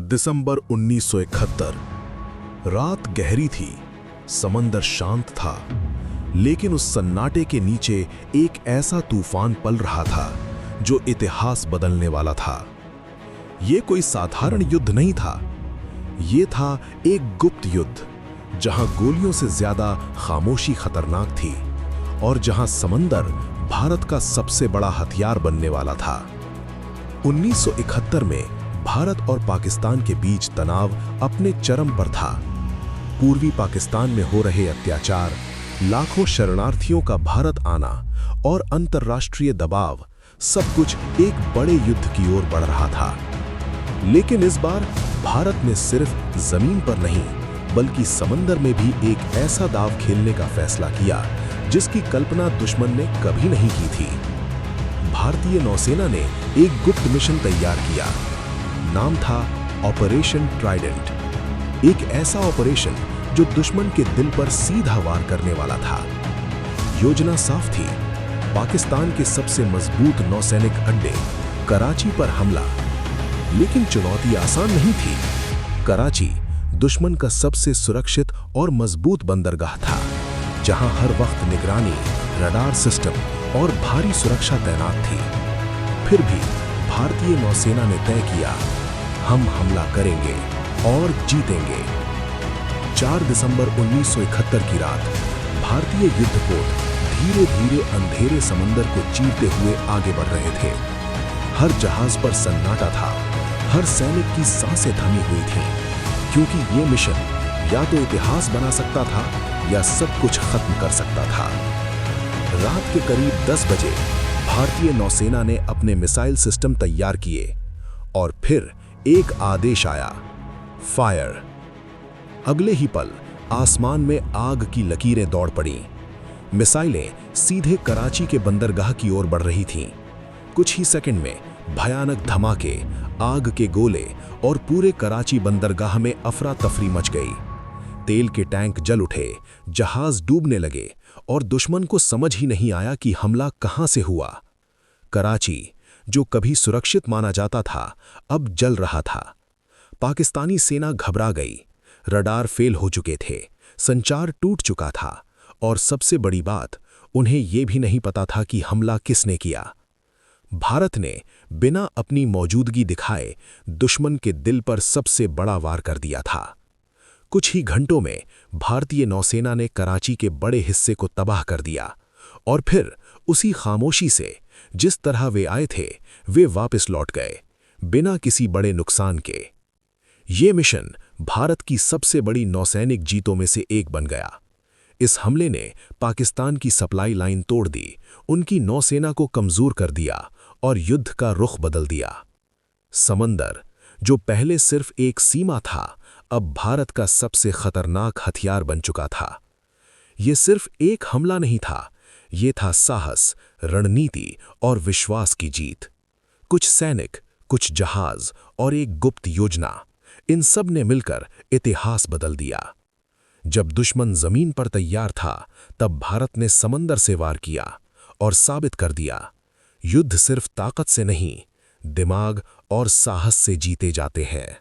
दिसंबर 1971। रात गहरी थी, समंदर शांत था, लेकिन उस सन्नाटे के नीचे एक ऐसा तूफान पल रहा था जो इतिहास बदलने वाला था। ये कोई साधारण युद्ध नहीं था, ये था एक गुप्त युद्ध, जहां गोलियों से ज्यादा खामोशी खतरनाक थी और जहां समंदर भारत का सबसे बड़ा हथियार बनने वाला था। 1971 में भारत और पाकिस्तान के बीच तनाव अपने चरम पर था। पूर्वी पाकिस्तान में हो रहे अत्याचार, लाखों शरणार्थियों का भारत आना और अंतर्राष्ट्रीय दबाव, सब कुछ एक बड़े युद्ध की ओर बढ़ रहा था। लेकिन इस बार भारत ने सिर्फ जमीन पर नहीं, बल्कि समंदर में भी एक ऐसा दांव खेलने का फैसला किया जिसकी कल्पना दुश्मन ने कभी नहीं की थी। भारतीय नौसेना ने एक गुप्त मिशन तैयार किया। नाम था ऑपरेशन ट्राइडेंट। एक ऐसा ऑपरेशन जो दुश्मन के दिल पर सीधा वार करने वाला था। योजना साफ थी, पाकिस्तान के सबसे मजबूत नौसैनिक अड्डे कराची पर हमला। लेकिन चुनौती आसान नहीं थी। कराची दुश्मन का सबसे सुरक्षित और मजबूत बंदरगाह था, जहां हर वक्त निगरानी, रडार सिस्टम और भारी सुरक्षा तैनात थी। फिर भी भारतीय नौसेना ने तय किया, हम हमला करेंगे और जीतेंगे। 4 दिसंबर 1971 की रात भारतीय युद्धपोत धीरे धीरे अंधेरे समंदर को चीरते हुए आगे बढ़ रहे थे। हर जहाज पर सन्नाटा था, हर सैनिक की सांसें थमी हुई थीं, क्योंकि ये मिशन या तो इतिहास बना सकता था या सब कुछ खत्म कर सकता था। रात के करीब 10 बजे भारतीय नौसेना ने अपने मिसाइल सिस्टम तैयार किए और फिर एक आदेश आया, फायर। अगले ही पल आसमान में आग की लकीरें दौड़ पड़ीं। मिसाइलें सीधे कराची के बंदरगाह की ओर बढ़ रही थीं। कुछ ही सेकंड में भयानक धमाके, आग के गोले और पूरे कराची बंदरगाह में अफरा तफरी मच गई। तेल के टैंक जल उठे, जहाज डूबने लगे और दुश्मन को समझ ही नहीं आया कि हमला कहां से हुआ। कराची, जो कभी सुरक्षित माना जाता था, अब जल रहा था। पाकिस्तानी सेना घबरा गई, रडार फेल हो चुके थे, संचार टूट चुका था और सबसे बड़ी बात, उन्हें यह भी नहीं पता था कि हमला किसने किया। भारत ने बिना अपनी मौजूदगी दिखाए दुश्मन के दिल पर सबसे बड़ा वार कर दिया था। कुछ ही घंटों में भारतीय नौसेना ने कराची के बड़े हिस्से को तबाह कर दिया और फिर उसी खामोशी से, जिस तरह वे आए थे, वे वापस लौट गए, बिना किसी बड़े नुकसान के। ये मिशन भारत की सबसे बड़ी नौसैनिक जीतों में से एक बन गया। इस हमले ने पाकिस्तान की सप्लाई लाइन तोड़ दी, उनकी नौसेना को कमजोर कर दिया और युद्ध का रुख बदल दिया। समंदर, जो पहले सिर्फ एक सीमा था, अब भारत का सबसे खतरनाक हथियार बन चुका था। ये सिर्फ एक हमला नहीं था, ये था साहस, रणनीति और विश्वास की जीत। कुछ सैनिक, कुछ जहाज और एक गुप्त योजना, इन सब ने मिलकर इतिहास बदल दिया। जब दुश्मन जमीन पर तैयार था, तब भारत ने समंदर से वार किया और साबित कर दिया, युद्ध सिर्फ ताकत से नहीं, दिमाग और साहस से जीते जाते हैं।